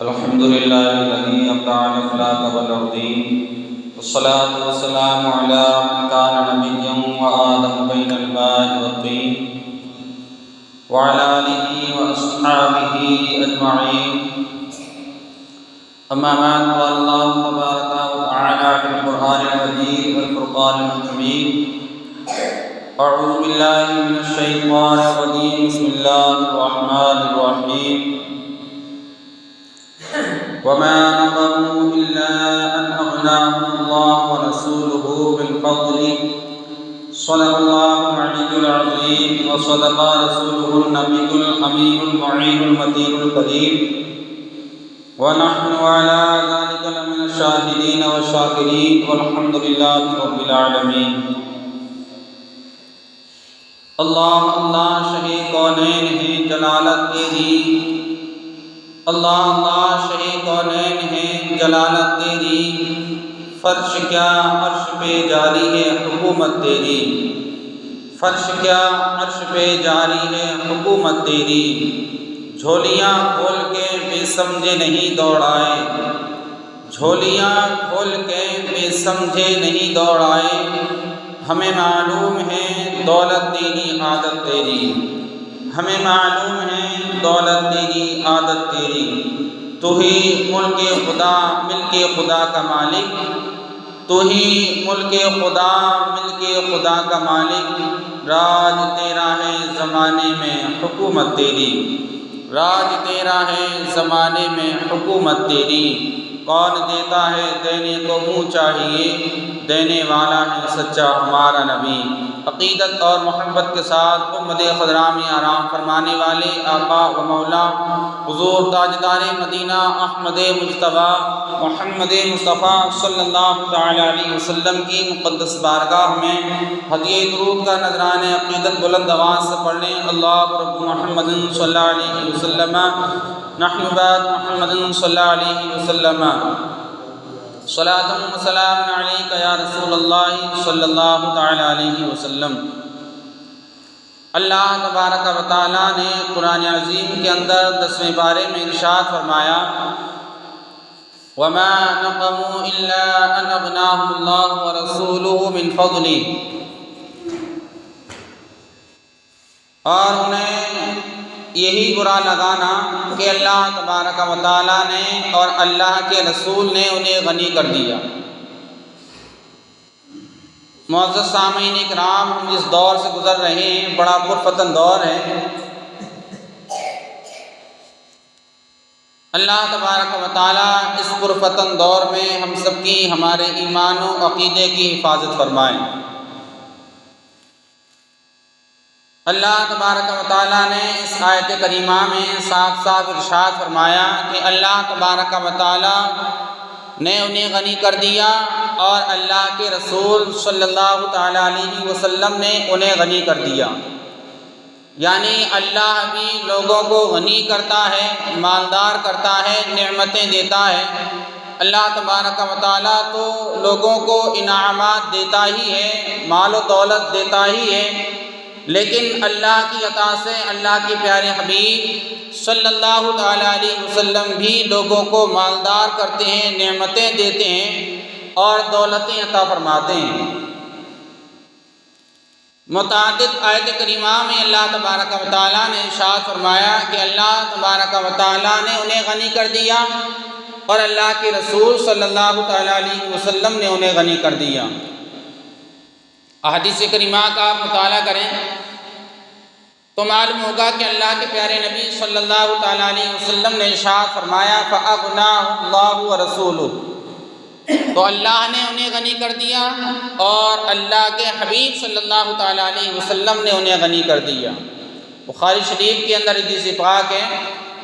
الحمد لله الذي أبدع الأخلاق والأرضين والصلاة والسلام على من كان نبيا وآدم بين الماء والطين وعلى آله وأصحابه أجمعين. أما بعد، قال الله تبارك وتعالى في القرآن المجيد والفرقان الحميد: أعوذ بالله من الشيطان الرجيم. بسم الله الرحمن الرحيم. وما نقموا إلا أن أغناهم الله ورسوله بالفضل. صدق الله العلي العظيم وصدق رسوله النبي الأمين المعين المتين الكريم، ونحن على ذلك لمن الشاهدين والشاكرين، والحمد لله رب العالمين. اللہ اللہ شہی کونین ہے جلالت تیری، اللہ اللہ شہی کونین ہے جلالت تیری، فرش کیا عرش پہ جاری ہے حکومت تیری، فرش کیا عرش پہ جاری ہے حکومت تیری. جھولیاں کھول کے بے سمجھے نہیں دوڑائے، جھولیاں کھول کے بے سمجھے نہیں دوڑائے. ہمیں معلوم ہے دولت تیری عادت تیری، ہمیں معلوم ہے دولت تیری عادت تیری. تو ہی ملک خدا ملک خدا کا مالک، تو ہی ملک خدا ملک خدا کا مالک. راج تیرا ہے زمانے میں حکومت تیری، راج تیرا ہے زمانے میں حکومت تیری. کون دیتا ہے دینے کو منہ چاہیے، دینے والا ہے سچا ہمارا نبی. عقیدت اور محبت کے ساتھ امت خضراء میں آرام فرمانے والے آقا و مولا حضور تاجدار مدینہ احمد مجتبیٰ محمد مصطفیٰ صلی اللہ تعالی علیہ وسلم کی مقدس بارگاہ میں ہدیہ درود کا نذرانہ عقیدت بلند آواز سے پڑھ لیں: اللہ رب محمد صلی اللہ علیہ وسلم نحن بعد محمد صلی اللہ علیہ وسلم صلاۃ و سلام علیک یا رسول اللہ صلی اللہ تعالی علیہ وسلم. اللہ تبارک و تعالیٰ نے قرآن عظیم کے اندر 10ویں پارے میں ارشاد فرمایا: وَمَا نَقَمُوا إِلَّا أَنْ أَغْنَاهُمُ اللَّهُ وَرَسُولُهُ مِنْ فَضْلِهِ. اور انہیں یہی برا لگانا کہ اللہ تبارک و تعالیٰ نے اور اللہ کے رسول نے انہیں غنی کر دیا. معزز سامعین اکرام، ہم جس دور سے گزر رہے ہیں بڑا پرفتن دور ہے. اللہ تبارک و تعالیٰ اس پرفتن دور میں ہم سب کی ہمارے ایمان و عقیدے کی حفاظت فرمائے. اللہ تبارک و تعالیٰ نے اس آیت کریمہ میں صاف صاف ارشاد فرمایا کہ اللہ تبارک و تعالیٰ نے انہیں غنی کر دیا اور اللہ کے رسول صلی اللہ تعالیٰ علیہ وسلم نے انہیں غنی کر دیا. یعنی اللہ بھی لوگوں کو غنی کرتا ہے، مالدار کرتا ہے، نعمتیں دیتا ہے. اللہ تبارک و تعالیٰ تو لوگوں کو انعامات دیتا ہی ہے، مال و دولت دیتا ہی ہے، لیکن اللہ کی عطا سے اللہ کے پیارے حبیب صلی اللہ تعالیٰ علیہ وسلم بھی لوگوں کو مالدار کرتے ہیں، نعمتیں دیتے ہیں اور دولتیں عطا فرماتے ہیں. متعدد آیت کریمہ میں اللہ تبارک و تعالیٰ نے ارشاد فرمایا کہ اللہ تبارک و تعالیٰ نے انہیں غنی کر دیا اور اللہ کے رسول صلی اللہ تعالیٰ علیہ وسلم نے انہیں غنی کر دیا. احادیث کریمہ کا آپ مطالعہ کریں تو معلوم ہوگا کہ اللہ کے پیارے نبی صلی اللہ تعالیٰ علیہ وسلم نے ارشاد فرمایا فَأَغْنَاهُ اللَّهُ وَرَسُولُهُ. تو اللہ نے انہیں غنی کر دیا اور اللہ کے حبیب صلی اللہ تعالیٰ علیہ وسلم نے انہیں غنی کر دیا. بخاری شریف کے اندر حدیث پاک ہے،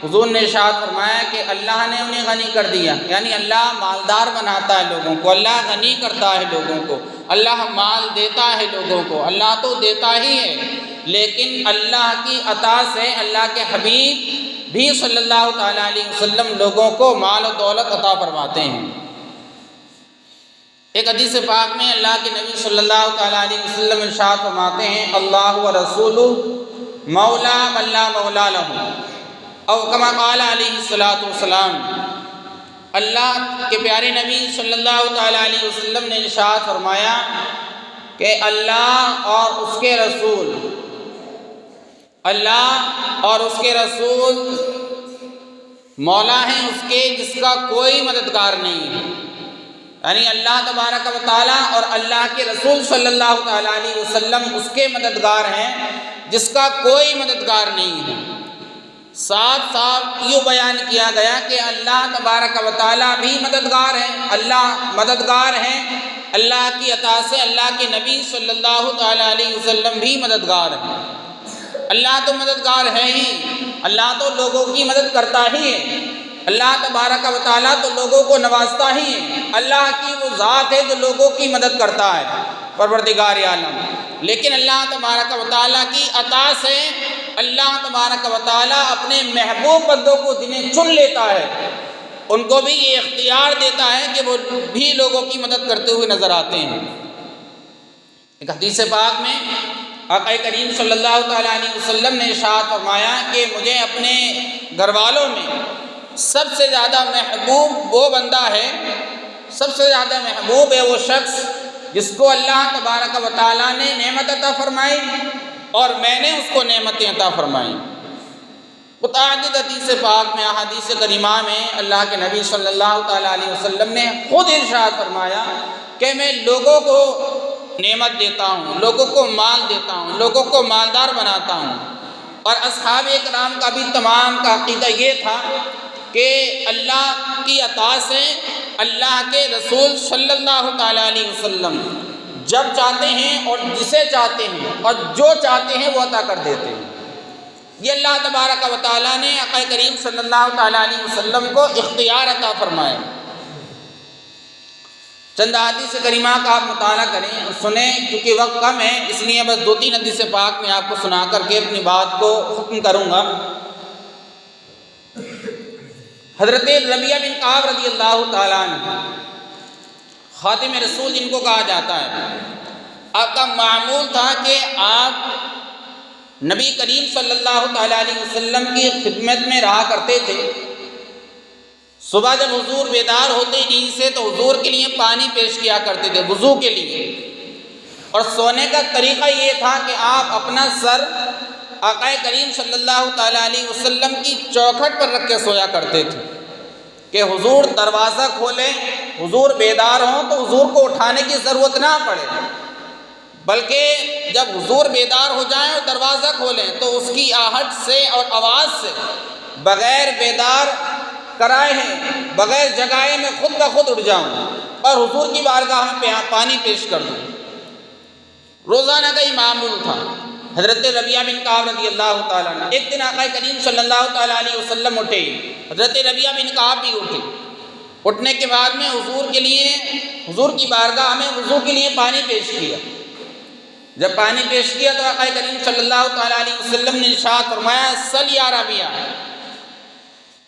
حضور نے ارشاد فرمایا کہ اللہ نے انہیں غنی کر دیا. یعنی اللہ مالدار بناتا ہے لوگوں کو، اللہ غنی کرتا ہے لوگوں کو، اللہ مال دیتا ہے لوگوں کو. اللہ تو دیتا ہی ہے، لیکن اللہ کی عطا سے اللہ کے حبیب بھی صلی اللہ تعالیٰ علیہ وسلم لوگوں کو مال و دولت عطا فرماتے ہیں. ایک حدیث پاک میں اللہ کے نبی صلی اللہ تعالیٰ علیہ وسلم ارشاد فرماتے ہیں: اللہ و رسول مولا من لا مولا لہ. او کما قال علیہ الصلوۃ والسلام، اللہ کے پیارے نبی صلی اللہ تعالیٰ علیہ وسلم نے ارشاد فرمایا کہ اللہ اور اس کے رسول مولا ہیں اس کے جس کا کوئی مددگار نہیں ہے، یعنی اللہ تبارک و تعالیٰ اور اللہ کے رسول صلی اللہ تعالیٰ علیہ وسلم اس کے مددگار ہیں جس کا کوئی مددگار نہیں ہے۔ ساتھ ساتھ یہ بیان کیا گیا کہ اللہ تبارک و تعالیٰ بھی مددگار ہیں، اللہ مددگار ہیں، اللہ کی عطا سے اللہ کے نبی صلی اللہ تعالیٰ علیہ وسلم بھی مددگار ہیں۔ اللہ تو مددگار ہے ہی، اللہ تو لوگوں کی مدد کرتا ہی ہے، اللہ تبارک و تعالیٰ تو لوگوں کو نوازتا ہی ہے، اللہ کی وہ ذات ہے جو لوگوں کی مدد کرتا ہے، پروردگار عالم۔ لیکن اللہ تبارک و تعالیٰ کی عطا سے اللہ تبارک و تعالیٰ اپنے محبوب بندوں کو جنہیں چن لیتا ہے ان کو بھی یہ اختیار دیتا ہے کہ وہ بھی لوگوں کی مدد کرتے ہوئے نظر آتے ہیں۔ ایک حدیث پاک میں آقا کریم صلی اللہ تعالیٰ علیہ وسلم نے ارشاد فرمایا کہ مجھے اپنے گھر والوں میں سب سے زیادہ محبوب وہ بندہ ہے، سب سے زیادہ محبوب ہے وہ شخص جس کو اللہ تبارک و تعالیٰ نے نعمت عطا فرمائی اور میں نے اس کو نعمتیں عطا فرمائیں۔ متعدد حدیث پاک میں احادیث کریمہ میں اللہ کے نبی صلی اللہ تعالیٰ علیہ وسلم نے خود ارشاد فرمایا کہ میں لوگوں کو نعمت دیتا ہوں، لوگوں کو مال دیتا ہوں، لوگوں کو مالدار بناتا ہوں۔ اور اصحاب کرام کا بھی تمام کا عقیدہ یہ تھا کہ اللہ کی عطا سے اللہ کے رسول صلی اللہ تعالیٰ علیہ وسلم جب چاہتے ہیں اور جسے چاہتے ہیں اور جو چاہتے ہیں وہ عطا کر دیتے ہیں۔ یہ اللہ تبارک و تعالیٰ نے آقا کریم صلی اللہ تعالیٰ علیہ وسلم کو اختیار عطا فرمایا۔ چند حدیث کریمہ کا آپ مطالعہ کریں اور سنیں، کیونکہ وقت کم ہے اس لیے بس 2-3 حدیث پاک میں آپ کو سنا کر کے اپنی بات کو ختم کروں گا۔ حضرت ربیعہ بن کعب رضی اللہ تعالیٰ عنہ، خاتم رسول جن کو کہا جاتا ہے، آپ کا معمول تھا کہ آپ نبی کریم صلی اللہ تعالیٰ علیہ وسلم کی خدمت میں رہا کرتے تھے۔ صبح جب حضور بیدار ہوتے نیند سے تو حضور کے لیے پانی پیش کیا کرتے تھے وضو کے لیے، اور سونے کا طریقہ یہ تھا کہ آپ اپنا سر آقا کریم صلی اللہ تعالیٰ علیہ وسلم کی چوکھٹ پر رکھ کے سویا کرتے تھے کہ حضور دروازہ کھولیں، حضور بیدار ہوں تو حضور کو اٹھانے کی ضرورت نہ پڑے، بلکہ جب حضور بیدار ہو جائیں اور دروازہ کھولیں تو اس کی آہٹ سے اور آواز سے بغیر بیدار کرائے ہیں، بغیر جگائے میں خود بخود اٹھ جاؤں اور حضور کی بارگاہ میں پانی پیش کر دوں۔ روزانہ کا ہی معمول تھا۔ حضرت ربیعہ بن کعب رضی اللہ تعالیٰ عنہ، ایک دن آقا کریم صلی اللہ تعالیٰ علیہ وسلم اٹھے، حضرت ربیعہ بن کعب بھی اٹھے۔ اٹھنے کے بعد میں حضور کی بارگاہ میں وضو کے لیے پانی پیش کیا۔ جب پانی پیش کیا تو آقا کریم صلی اللہ تعالیٰ علیہ وسلم نے ارشاد فرمایا، سل یا ربیعہ،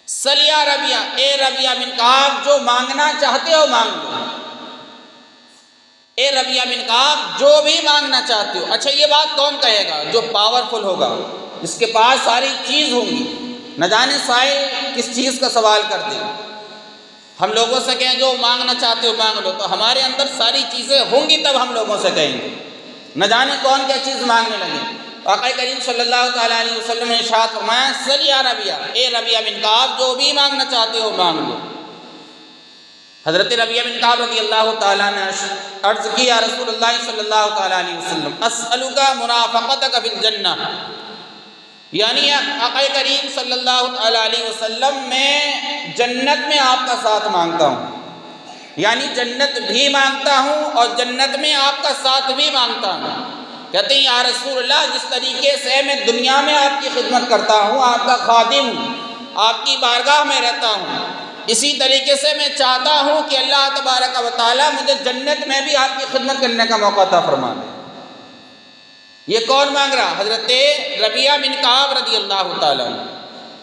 سل یا ربیعہ، اے ربیعہ بن کعب جو مانگنا چاہتے ہو مانگ لو، اے ربیعہ بن کعب جو بھی مانگنا چاہتے ہو۔ اچھا یہ بات کون کہے گا؟ جو پاورفل ہوگا، جس کے پاس ساری چیز ہوں گی۔ نہ جانے سائل کس چیز کا سوال کر دیں، ہم لوگوں سے کہیں جو مانگنا چاہتے ہو مانگ لو، تو ہمارے اندر ساری چیزیں ہوں گی تب ہم لوگوں سے کہیں گے، نہ جانے کون کیا چیز مانگنے لگے۔ آقا کریم صلی اللہ تعالیٰ علیہ وسلم نے ارشاد فرمایا، سل یا ربیعہ، اے ربیعہ بن کعب جو بھی مانگنا چاہتے ہو مانگ لو۔ حضرت ربیعہ بن کعب رضی اللہ تعالیٰ نے عرض کی، یا رسول اللہ صلی اللہ تعالیٰ علیہ وسلم، اسألک مرافقتک فی الجنہ، یعنی آقا کریم صلی اللہ تعالیٰ علیہ وسلم میں جنت میں آپ کا ساتھ مانگتا ہوں، یعنی جنت بھی مانگتا ہوں اور جنت میں آپ کا ساتھ بھی مانگتا ہوں۔ کہتے ہیں یا رسول اللہ، جس طریقے سے میں دنیا میں آپ کی خدمت کرتا ہوں، آپ کا خادم ہوں، آپ کی بارگاہ میں رہتا ہوں، اسی طریقے سے میں چاہتا ہوں کہ اللہ تبارک و تعالیٰ مجھے جنت میں بھی آپ کی خدمت کرنے کا موقع عطا فرما دے۔ یہ کون مانگ رہا؟ حضرت ربیعہ بن کعب رضی اللہ تعالیٰ عنہ۔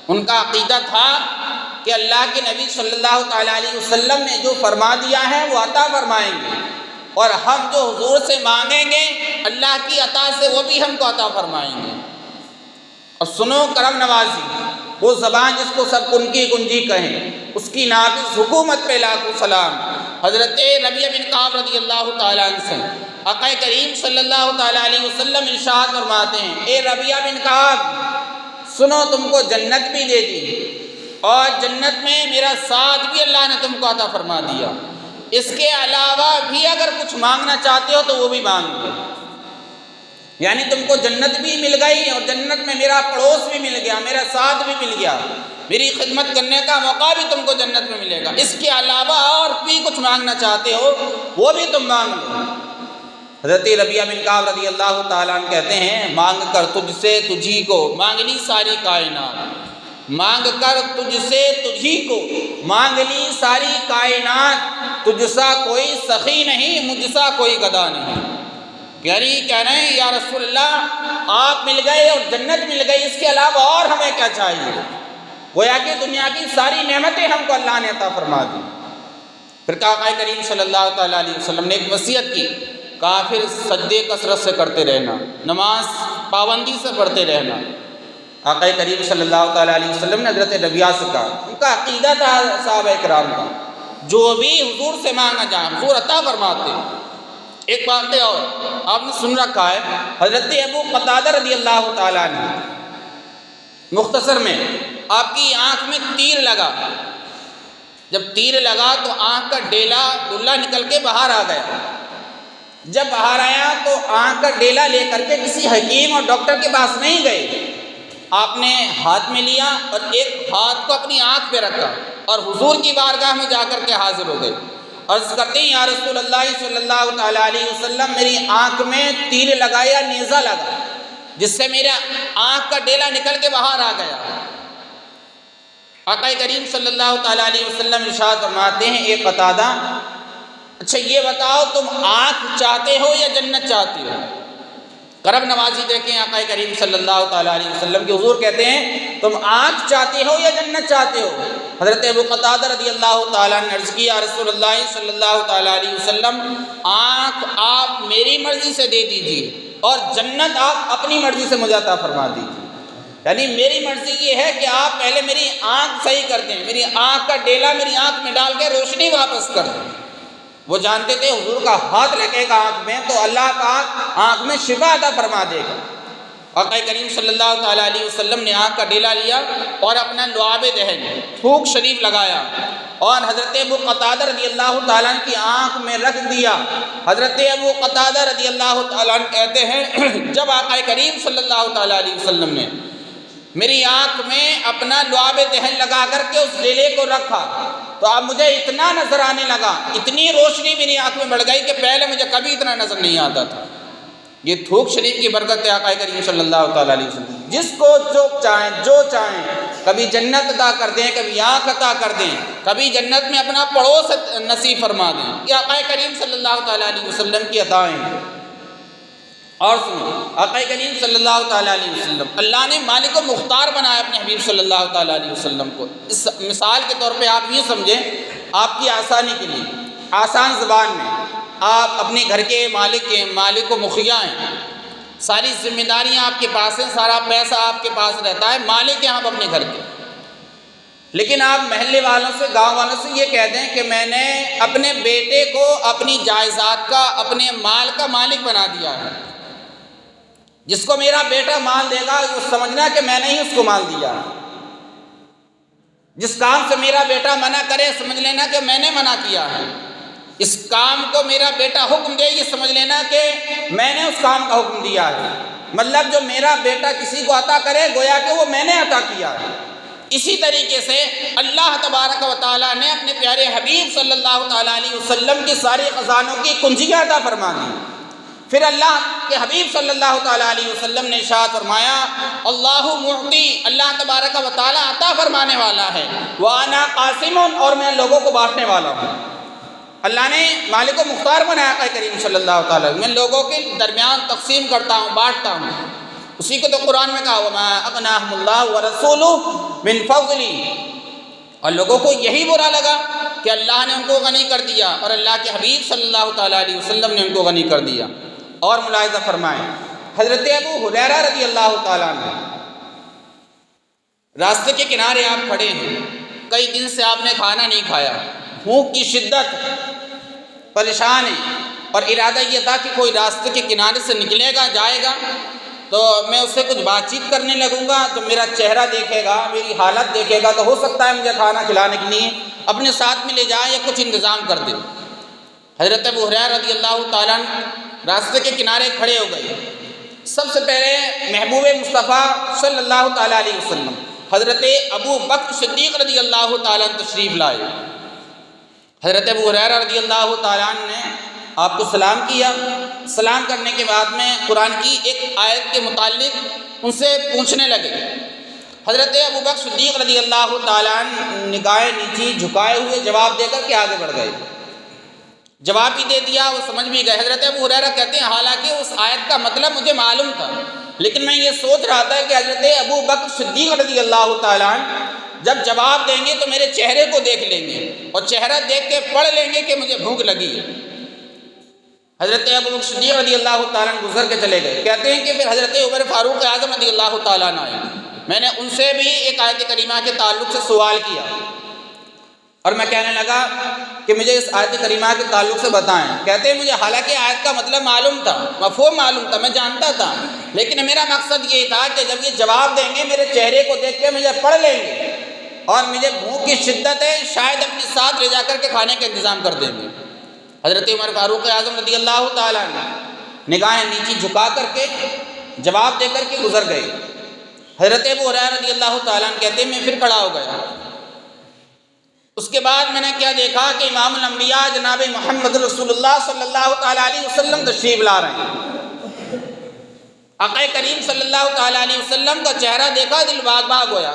ان کا عقیدہ تھا کہ اللہ کے نبی صلی اللہ تعالیٰ علیہ وسلم نے جو فرما دیا ہے وہ عطا فرمائیں گے، اور ہم جو حضور سے مانگیں گے اللہ کی عطا سے وہ بھی ہم کو عطا فرمائیں گے۔ اور سنو کرم نوازی، وہ زبان جس کو سب کنکی گنجی کہیں، اس کی نافذ حکومت پہ لاکھوں سلام۔ حضرت ربیعہ بن کعب رضی اللہ تعالیٰ عنہ سے آقا کریم صلی اللہ تعالیٰ علیہ وسلم ارشاد فرماتے ہیں، اے ربیعہ بن کعب سنو، تم کو جنت بھی دے دی اور جنت میں میرا ساتھ بھی اللہ نے تم کو عطا فرما دیا، اس کے علاوہ بھی اگر کچھ مانگنا چاہتے ہو تو وہ بھی مانگ لو۔ یعنی تم کو جنت بھی مل گئی اور جنت میں میرا پڑوس بھی مل گیا، میرا ساتھ بھی مل گیا، میری خدمت کرنے کا موقع بھی تم کو جنت میں ملے گا، اس کے علاوہ اور بھی کچھ مانگنا چاہتے ہو وہ بھی تم مانگ لو۔ حضرت ربیعہ بن کعب رضی اللہ تعالیٰ عنہ کہتے ہیں، مانگ کر تجھ سے تجھی کو مانگ لی ساری کائنات، مانگ کر تجھ سے تجھی کو مانگ لی ساری کائنات، تجھ سا کوئی سخی نہیں، مجھ سا کوئی گدا نہیں۔ یعنی کہہ رہے ہیں یا رسول اللہ آپ مل گئے اور جنت مل گئی، اس کے علاوہ اور ہمیں کیا چاہیے؟ گویا کہ دنیا کی ساری نعمتیں ہم کو اللہ نے عطا فرما دی۔ پھر آقا کریم صلی اللہ تعالیٰ علیہ وسلم نے ایک وصیت کی، کہا پھر سجدے کثرت سے کرتے رہنا، نماز پابندی سے پڑھتے رہنا۔ آقا کریم صلی اللہ تعالیٰ علیہ وسلم نے حضرت ربیعہ سے کہا، ان کا عقیدہ تھا صحابہ کرام کا، جو بھی حضور سے مانگا جائے حضور عطا فرماتے۔ ایک بات اور آپ نے سن رکھا ہے، حضرت ابو قتادہ رضی اللہ تعالیٰ عنہ، مختصر میں آپ کی آنکھ میں تیر لگا، جب تیر لگا تو آنکھ کا ڈیلا نکل کے باہر آ گیا، جب باہر آیا تو آنکھ کا ڈیلا لے کر کے کسی حکیم اور ڈاکٹر کے پاس نہیں گئے، آپ نے ہاتھ میں لیا اور ایک ہاتھ کو اپنی آنکھ پہ رکھا اور حضور کی بارگاہ میں جا کر کے حاضر ہو گئے۔ عرض کرتے ہیں یا رسول اللہ صلی اللہ تعالیٰ علیہ وسلم، میری آنکھ میں تیر لگا یا نیزہ لگا جس سے میرا آنکھ کا ڈیلا نکل کے باہر آ گیا۔ آقا کریم صلی اللہ تعالیٰ علیہ وسلم ارشاد فرماتے ہیں، اے قتادہ اچھا یہ بتاؤ تم آنکھ چاہتے ہو یا جنت چاہتے ہو؟ کرم نوازی دیکھیں آقا کریم صلی اللہ تعالیٰ علیہ وسلم کے حضور کہتے ہیں تم آنکھ چاہتے ہو یا جنت چاہتے ہو؟ حضرت ابو قتادہ رضی اللہ تعالیٰ نے عرض کیا، رسول اللہ صلی اللہ تعالیٰ علیہ وسلم آنکھ آپ میری مرضی سے دے دیجیے اور جنت آپ اپنی مرضی سے مجھے عطا فرما دیجیے۔ یعنی میری مرضی یہ ہے کہ آپ پہلے میری آنکھ صحیح کر دیں، میری آنکھ کا ڈیلا میری آنکھ میں ڈال کے روشنی واپس کر دیں۔ وہ جانتے تھے حضور کا ہاتھ لگے گا آنکھ میں تو اللہ پاک آنکھ میں شفا عطا فرما دے گا۔ آقا کریم صلی اللہ تعالیٰ علیہ وسلم نے آنکھ کا ڈیلا لیا اور اپنا لعاب دہن تھوک شریف لگایا اور حضرت ابو قتادہ رضی اللہ تعالیٰ عنہ کی آنکھ میں رکھ دیا۔ حضرت ابو قتادہ رضی اللہ تعالیٰ عنہ کہتے ہیں جب آقا کریم صلی اللہ تعالیٰ علیہ وسلم نے میری آنکھ میں اپنا لعاب دہن لگا کر کے اس ڈیلے کو رکھا تو اب مجھے اتنا نظر آنے لگا، اتنی روشنی میری آنکھ میں بڑھ گئی کہ پہلے مجھے کبھی اتنا نظر نہیں آتا تھا۔ یہ تھوک شریف کی برکت ہے آقا کریم صلی اللہ تعالیٰ علیہ وسلم، جس کو جو چاہیں کبھی جنت عطا کر دیں، کبھی آنکھ عطا کر دیں، کبھی جنت میں اپنا پڑوس نصیب فرما دیں۔ یہ آقا کریم صلی اللہ تعالیٰ علیہ وسلم کی عطائیں ہیں۔ اور سنو، آقا کریم صلی اللہ تعالیٰ علیہ وسلم اللہ نے مالک و مختار بنایا اپنے حبیب صلی اللہ تعالیٰ علیہ وسلم کو۔ اس مثال کے طور پہ آپ یہ سمجھیں، آپ کی آسانی کے لیے آسان زبان میں آپ اپنے گھر کے مالک و مخیا ہیں، ساری ذمہ داریاں آپ کے پاس ہیں، سارا پیسہ آپ کے پاس رہتا ہے، مالک ہیں آپ اپنے گھر کے، لیکن آپ محلے والوں سے گاؤں والوں سے یہ کہہ دیں کہ میں نے اپنے بیٹے کو اپنی جائیداد کا اپنے مال کا مالک بنا دیا ہے، جس کو میرا بیٹا مال دے گا وہ سمجھنا کہ میں نے ہی اس کو مال دیا، جس کام سے میرا بیٹا منع کرے سمجھ لینا کہ میں نے منع کیا ہے، اس کام کو میرا بیٹا حکم دے یہ سمجھ لینا کہ میں نے اس کام کا حکم دیا ہے۔ مطلب جو میرا بیٹا کسی کو عطا کرے گویا کہ وہ میں نے عطا کیا ہے۔ اسی طریقے سے اللہ تبارک و تعالیٰ نے اپنے پیارے حبیب صلی اللہ تعالیٰ علیہ وسلم کی ساری خزانوں کی کنجیاں عطا فرما دی۔ پھر اللہ کے حبیب صلی اللہ تعالیٰ علیہ وسلم نے ارشاد فرمایا، اللہ معطی، اللہ تبارک و تعالیٰ عطا فرمانے والا ہے، وَأَنَا قَاسِمٌ، اور میں لوگوں کو بانٹنے والا ہوں۔ اللہ نے مالک و مختار بنایا آقا کریم صلی اللہ تعالیٰ، میں لوگوں کے درمیان تقسیم کرتا ہوں، بانٹتا ہوں۔ اسی کو تو قرآن میں کہا وَمَا أَغْنَاهُمُ اللَّهُ وَرَسُولُهُ مِنْ فَضْلِهِ، اور لوگوں کو یہی برا لگا کہ اللہ نے ان کو غنی کر دیا اور اللہ کے حبیب صلی اللہ تعالیٰ علیہ وسلم نے ان کو غنی کر دیا۔ اور ملاحظہ فرمائیں، حضرت ابو ہریرہ رضی اللہ تعالیٰ عنہ راستے کے کنارے آپ کھڑے ہیں، کئی دن سے آپ نے کھانا نہیں کھایا، بھوک کی شدت، پریشان ہیں، اور ارادہ یہ تھا کہ کوئی راستے کے کنارے سے نکلے گا، جائے گا تو میں اس سے کچھ بات چیت کرنے لگوں گا تو میرا چہرہ دیکھے گا، میری حالت دیکھے گا، تو ہو سکتا ہے مجھے کھانا کھلانے کے لیے اپنے ساتھ میں لے جائے یا کچھ انتظام کر دے۔ حضرت ابو ہریرہ رضی اللہ تعالیٰ عنہ راستے کے کنارے کھڑے ہو گئے۔ سب سے پہلے محبوب مصطفیٰ صلی اللہ تعالیٰ علیہ وسلم حضرت ابو بکر صدیق رضی اللہ تعالیٰ عنہ تشریف لائے۔ حضرت ابو ہریرہ رضی اللہ تعالیٰ عنہ نے آپ کو سلام کیا، سلام کرنے کے بعد میں قرآن کی ایک آیت کے متعلق ان سے پوچھنے لگے۔ حضرت ابو بکر صدیق رضی اللہ تعالیٰ عنہ نگاہیں نیچی جھکائے ہوئے جواب دے کر کے آگے بڑھ گئے۔ جواب بھی دے دیا، وہ سمجھ بھی گئے۔ حضرت ابو ہریرہ کہتے ہیں حالانکہ اس آیت کا مطلب مجھے معلوم تھا، لیکن میں یہ سوچ رہا تھا کہ حضرت ابو بکر صدیق رضی اللہ تعالیٰ عنہ جب جواب دیں گے تو میرے چہرے کو دیکھ لیں گے اور چہرہ دیکھ کے پڑھ لیں گے کہ مجھے بھوک لگی ہے۔ حضرت ابو بکر صدیق رضی اللہ تعالیٰ عنہ گزر کے چلے گئے۔ کہتے ہیں کہ پھر حضرت عمر فاروق اعظم رضی اللہ تعالیٰ عنہ آئے، میں نے ان سے بھی ایک آیت کریمہ کے تعلق سے سوال کیا اور میں کہنے لگا کہ مجھے اس آیت کریمہ کے تعلق سے بتائیں۔ کہتے ہیں مجھے حالانکہ آیت کا مطلب معلوم تھا، مفہوم معلوم تھا، میں جانتا تھا، لیکن میرا مقصد یہ تھا کہ جب یہ جواب دیں گے میرے چہرے کو دیکھ کے مجھے پڑھ لیں گے اور مجھے بھوک کی شدت ہے، شاید اپنے ساتھ لے جا کر کے کھانے کا انتظام کر دیں گے۔ حضرت عمر فاروق اعظم رضی اللہ تعالیٰ عنہ نگاہیں نیچی جھکا کر کے جواب دے کر کے گزر گئے۔ حضرت ابو ہریرہ رضی اللہ تعالیٰ عنہ کہتے ہیں میں پھر کھڑا ہو گیا۔ اس کے بعد میں نے کیا دیکھا کہ امام الانبیاء جناب محمد رسول اللہ صلی اللہ تعالیٰ علیہ وسلم تشریف لا رہے ہیں۔ آقا کریم صلی اللہ تعالیٰ علیہ وسلم کا چہرہ دیکھا دل باغ باغ ہویا۔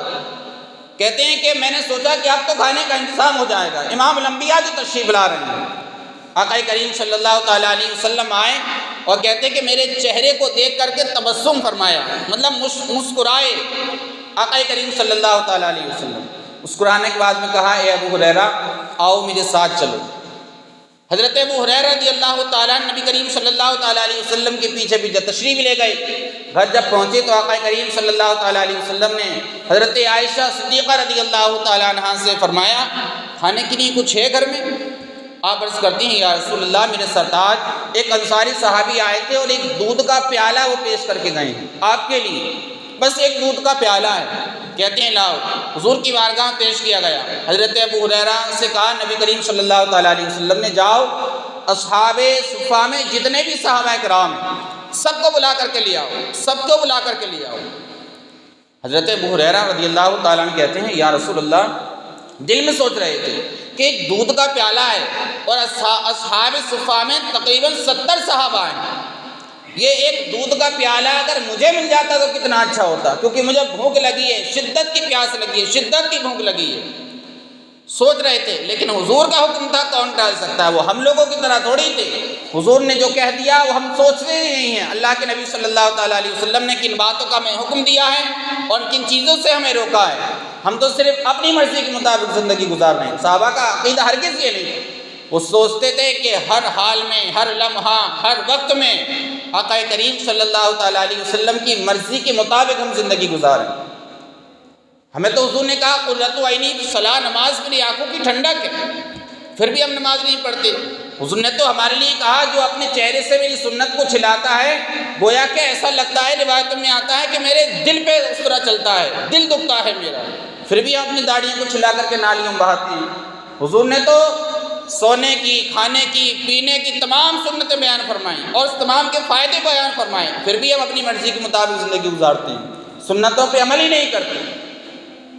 کہتے ہیں کہ میں نے سوچا کہ اب تو کھانے کا انتظام ہو جائے گا، امام الانبیاء جو تشریف لا رہے ہیں۔ آقا کریم صلی اللہ تعالیٰ علیہ وسلم آئے اور کہتے ہیں کہ میرے چہرے کو دیکھ کر کے تبسم فرمایا، مطلب مسکرائے آقا کریم صلی اللہ تعالیٰ علیہ وسلم۔ مسکرانے کے بعد میں کہا اے ابو ہریرہ آؤ میرے ساتھ چلو۔ حضرت ابو ہریرہ رضی اللہ تعالیٰ نبی کریم صلی اللہ تعالیٰ علیہ وسلم کے پیچھے پیچھے تشریف لے گئے۔ گھر جب پہنچے تو آقا کریم صلی اللہ تعالیٰ علیہ وسلم نے حضرت عائشہ صدیقہ رضی اللہ تعالیٰ عنہا سے فرمایا کھانے کے لیے کچھ ہے گھر میں؟ آپ عرض کرتی ہیں یا رسول اللہ میرے سرتاج ایک انصاری صحابی آئے تھے اور ایک دودھ کا پیالہ وہ پیش کر کے گئے ہیں آپ کے لیے، بس ایک دودھ کا پیالہ ہے۔ کہتے ہیں لاؤ، حضور کی بارگاہ میں پیش کیا گیا۔ حضرت ابو ہریرہ سے کہا نبی کریم صلی اللہ تعالیٰ علیہ وسلم نے جاؤ اصحاب صفہ میں جتنے بھی صحابہ کرام ہیں سب کو بلا کر کے لے آؤ، سب کو بلا کر کے لے آؤ۔ حضرت ابو ہریرہ رضی اللہ تعالیٰ عنہ کہتے ہیں یا رسول اللہ دل میں سوچ رہے تھے کہ ایک دودھ کا پیالہ ہے اور اصحاب صفہ میں تقریباً 70 صحابہ ہیں، یہ ایک دودھ کا پیالہ اگر مجھے مل جاتا تو کتنا اچھا ہوتا، کیونکہ مجھے بھوک لگی ہے، شدت کی پیاس لگی ہے، شدت کی بھوک لگی ہے۔ سوچ رہے تھے لیکن حضور کا حکم تھا، کون ٹال سکتا ہے، وہ ہم لوگوں کی طرح تھوڑی تھے، حضور نے جو کہہ دیا وہ ہم سوچتے ہی نہیں ہیں۔ اللہ کے نبی صلی اللہ تعالیٰ علیہ وسلم نے کن باتوں کا ہمیں حکم دیا ہے اور کن چیزوں سے ہمیں روکا ہے، ہم تو صرف اپنی مرضی کے مطابق زندگی گزار رہے ہیں۔ صحابہ کا عقیدہ ہرگز یہ نہیں، وہ سوچتے تھے کہ ہر حال میں، ہر لمحہ، ہر وقت میں آقا کریم صلی اللہ تعالیٰ علیہ وسلم کی مرضی کے مطابق ہم زندگی گزاریں۔ ہمیں تو حضور نے کہا قرۃ عینی بالصلاۃ، نماز کے لیے آنکھوں کی ٹھنڈک ہے، پھر بھی ہم نماز نہیں پڑھتے۔ حضور نے تو ہمارے لیے کہا جو اپنے چہرے سے میری سنت کو چھلاتا ہے گویا کہ ایسا لگتا ہے، روایتوں میں آتا ہے کہ میرے دل پہ اس طرح چلتا ہے، دل دکھتا ہے میرا، پھر بھی ہم اپنی داڑھیوں کو چھلا کر کے نالیوں میں بہاتے ہیں۔ حضور نے تو سونے کی، کھانے کی، پینے کی تمام سنتیں بیان فرمائیں اور اس تمام کے فائدے بیان فرمائیں، پھر بھی ہم اپنی مرضی کے مطابق زندگی گزارتے ہیں، سنتوں پہ عمل ہی نہیں کرتے۔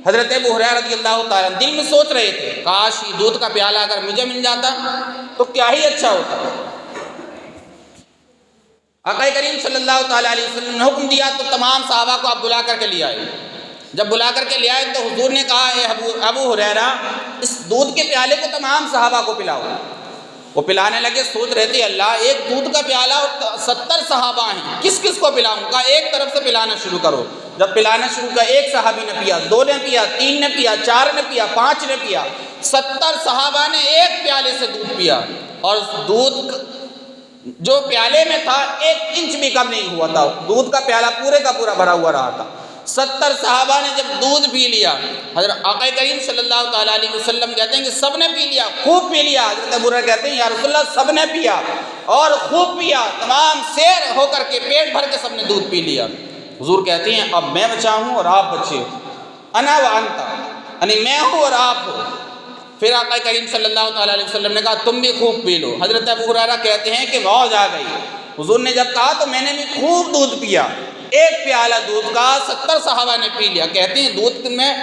حضرت ابو ہریرہ رضی اللہ تعالیٰ دل میں سوچ رہے تھے کاش یہ دودھ کا پیالہ اگر مجھے مل جاتا تو کیا ہی اچھا ہوتا۔ آقا کریم صلی اللہ تعالیٰ علیہ وسلم نے حکم دیا تو تمام صحابہ کو آپ بلا کر کے لے آئے۔ جب بلا کر کے لے آئے تو حضور نے کہا اے ابو ہریرہ اس دودھ کے پیالے کو تمام صحابہ کو پلاؤ۔ وہ پلانے لگے، سوچ رہے تھے اللہ ایک دودھ کا پیالہ اور 70 صحابہ ہیں، کس کس کو پلاؤں؟ کہا ایک طرف سے پلانا شروع کرو۔ جب پلانا شروع کیا ایک صحابی نے پیا، 2 نے پیا، 3 نے پیا، 4 نے پیا، 5 نے پیا، 70 صحابہ نے ایک پیالے سے دودھ پیا اور دودھ جو پیالے میں تھا 1 انچ بھی کم نہیں ہوا تھا، دودھ کا پیالہ پورے کا پورا بھرا ہوا رہا تھا۔ 70 صحابہ نے جب دودھ پی لیا، حضرت آقا کریم صلی اللہ تعالیٰ علیہ وسلم کہتے ہیں کہ سب نے پی لیا، خوب پی لیا۔ حضرت ابو ہریرہ کہتے ہیں یا رسول اللہ سب نے پیا اور خوب پیا، تمام سیر ہو کر کے پیٹ بھر کے سب نے دودھ پی لیا۔ حضور کہتے ہیں اب میں بچا ہوں اور آپ بچے ہو، انا و انتا، یعنی میں ہوں اور آپ ہو۔ پھر آقا کریم صلی اللہ تعالیٰ علیہ وسلم نے کہا تم بھی خوب پی لو۔ حضرت ابو ہریرہ کہتے ہیں کہ موج آ گئی، حضور نے جب کہا تو میں نے بھی خوب دودھ پیا، ایک پیالہ دودھ کا 70 صحابہ نے پی لیا۔ کہتے ہیں دودھ میں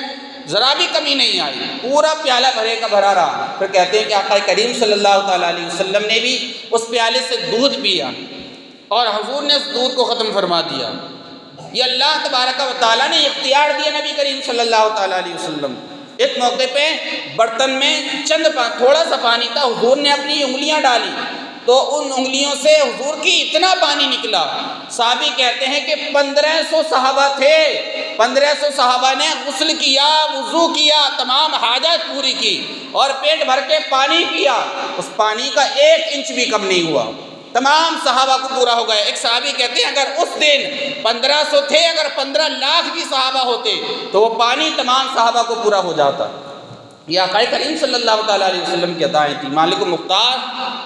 ذرا بھی کمی نہیں آئی، پورا پیالہ بھرے کا بھرا رہا۔ پھر کہتے ہیں کہ آقا کریم صلی اللہ تعالیٰ علیہ وسلم نے بھی اس پیالے سے دودھ پیا اور حضور نے اس دودھ کو ختم فرما دیا۔ یہ اللہ تبارک و تعالیٰ نے اختیار دیا نبی کریم صلی اللہ تعالیٰ علیہ وسلم۔ ایک موقع پہ برتن میں تھوڑا سا پانی تھا، حضور نے اپنی انگلیاں ڈالی تو ان انگلیوں سے حضور کی اتنا پانی نکلا، صحابی کہتے ہیں کہ 1500 صحابہ تھے، 1500 صحابہ نے غسل کیا، وضو کیا، تمام حاجات پوری کی اور پیٹ بھر کے پانی پیا، اس پانی کا 1 انچ بھی کم نہیں ہوا، تمام صحابہ کو پورا ہو گیا۔ ایک صحابی کہتے ہیں اگر اس دن 1500 تھے، اگر 15 لاکھ بھی صحابہ ہوتے تو وہ پانی تمام صحابہ کو پورا ہو جاتا۔ یہ آقا کریم صلی اللہ تعالیٰ علیہ وسلم کی عطائیں تھی۔ مالک مختار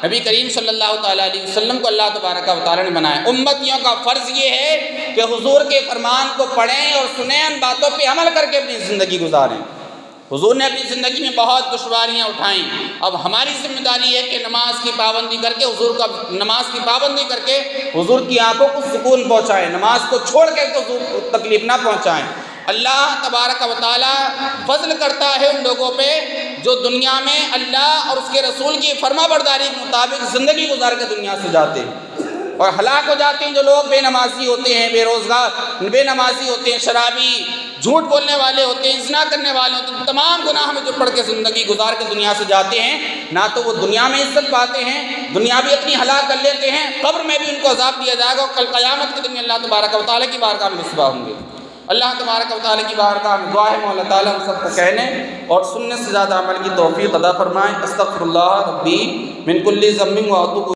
نبی کریم صلی اللہ تعالیٰ علیہ وسلم کو اللہ تبارک و تعالیٰ نے بنایا۔ امتیوں کا فرض یہ ہے کہ حضور کے فرمان کو پڑھیں اور سنیں، ان باتوں پہ عمل کر کے اپنی زندگی گزاریں۔ حضور نے اپنی زندگی میں بہت دشواریاں اٹھائیں، اب ہماری ذمہ داری ہے کہ نماز کی پابندی کر کے حضور کی آنکھوں کو سکون پہنچائیں، نماز کو چھوڑ کے حضور کو تکلیف نہ پہنچائیں۔ اللہ تبارک و تعالیٰ فضل کرتا ہے ان لوگوں پہ جو دنیا میں اللہ اور اس کے رسول کی فرما برداری کے مطابق زندگی گزار کے دنیا سے جاتے ہیں، اور ہلاک ہو جاتے ہیں جو لوگ بے نمازی ہوتے ہیں، بے روزگار بے نمازی ہوتے ہیں، شرابی، جھوٹ بولنے والے ہوتے ہیں، زنا کرنے والے ہوتے ہیں، تمام گناہ میں جو پڑھ کے زندگی گزار کے دنیا سے جاتے ہیں، نہ تو وہ دنیا میں عزت پاتے ہیں، دنیا بھی اپنی ہلاک کر لیتے ہیں، قبر میں بھی ان کو عذاب دیا جائے گا اور کل قیامت کے دن اللہ تبارک و تعالیٰ کی بارگاہ میں رسوا ہوں گے۔ اللہ تبارک و تعالیٰ کی بارگاہ میں دعا ہے مولا تعالیٰ ہم سب کو کہنے اور سننے سے زیادہ عمل کی توفیق عطا فرمائیں۔ استغفر اللہ ربی من کل ذنب و اتوب